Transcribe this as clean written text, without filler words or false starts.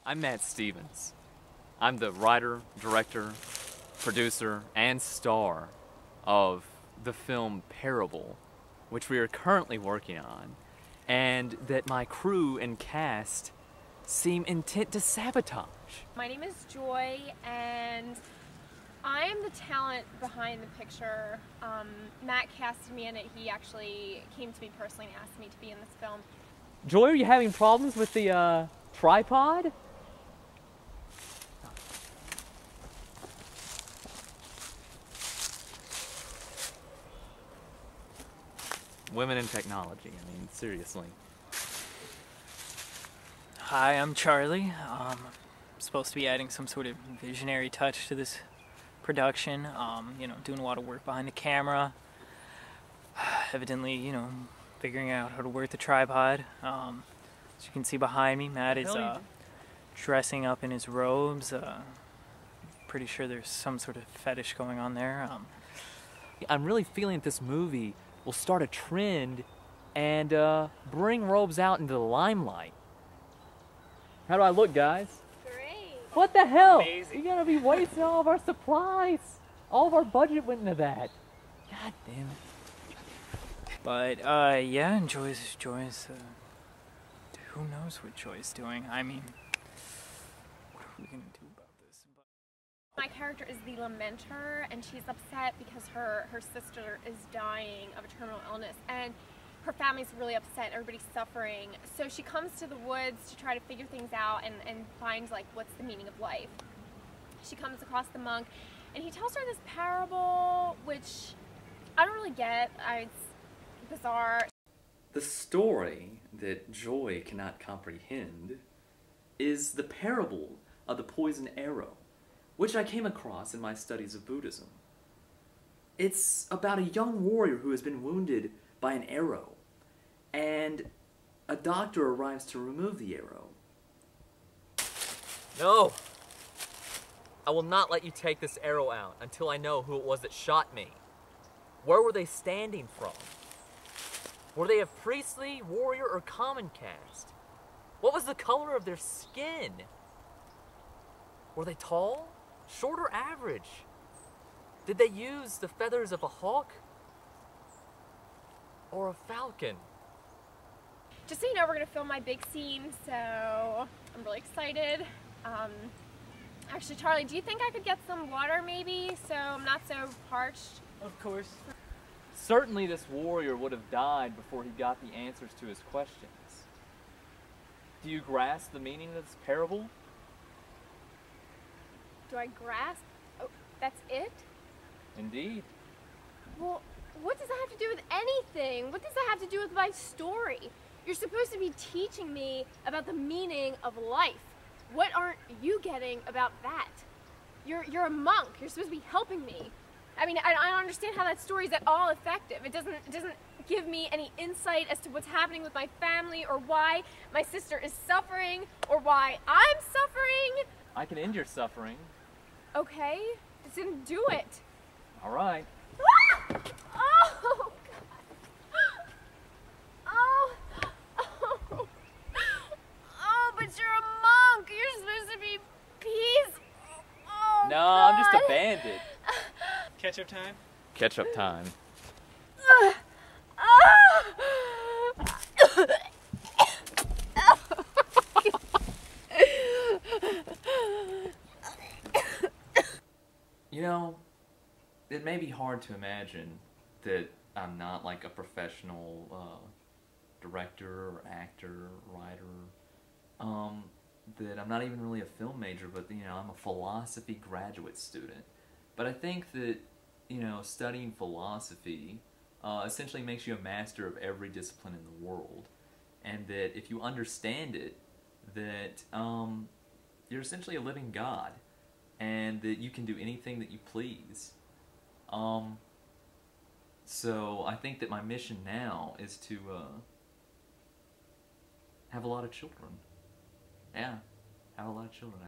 I'm Matt Stevens. I'm the writer, director, producer, and star of the film Parable, which we are currently working on, and that my crew and cast seem intent to sabotage. My name is Joy, and I'm the talent behind the picture. Matt casted me in it. He actually came to me personally and asked me to be in this film. Joy, are you having problems with the tripod? Women in technology, I mean, seriously. Hi, I'm Charlie. I'm supposed to be adding some sort of visionary touch to this production. Doing a lot of work behind the camera. Evidently, figuring out how to work the tripod. As you can see behind me, Matt is dressing up in his robes. Pretty sure there's some sort of fetish going on there. I'm really feeling that this movie will start a trend and bring robes out into the limelight. How do I look, guys? Great. What the hell? Amazing. You're gonna be wasting all of our supplies. All of our budget went into that. God damn it. But, yeah, and Joy's, who knows what Joy's doing? I mean, what are we gonna do about this? My character is the lamenter, and she's upset because her sister is dying of a terminal illness, and her family's really upset, everybody's suffering. So she comes to the woods to try to figure things out and find, like, what's the meaning of life. She comes across the monk, and he tells her this parable, which I don't really get. It's bizarre. The story that Joy cannot comprehend is the parable of the poisoned arrow, which I came across in my studies of Buddhism. It's about a young warrior who has been wounded by an arrow, and a doctor arrives to remove the arrow. No! I will not let you take this arrow out until I know who it was that shot me. Where were they standing from? Were they of priestly, warrior, or common caste? What was the color of their skin? Were they tall, short, or average? Did they use the feathers of a hawk or a falcon? Just so you know, we're going to film my big scene, so I'm really excited. Actually, Charlie, do you think I could get some water maybe so I'm not so parched? Of course. Certainly this warrior would have died before he got the answers to his questions. Do you grasp the meaning of this parable? Do I grasp? Oh, that's it? Indeed. Well, what does that have to do with anything? What does that have to do with my story? You're supposed to be teaching me about the meaning of life. What aren't you getting about that? You're a monk. You're supposed to be helping me. I mean, I don't understand how that story is at all effective. It doesn't give me any insight as to what's happening with my family, or why my sister is suffering, or why I'm suffering. I can end your suffering. Okay, then do it. All right. Ah! Oh, God. Oh. Oh, but you're a monk. You're supposed to be peace. Oh, No, God. I'm just a bandit. Ketchup time? Ketchup time. You know, it may be hard to imagine that I'm not like a professional director or actor, writer, that I'm not even really a film major, but I'm a philosophy graduate student. But I think that, studying philosophy essentially makes you a master of every discipline in the world, and that if you understand it, that you're essentially a living God, and that you can do anything that you please. So I think that my mission now is to have a lot of children. Yeah, have a lot of children.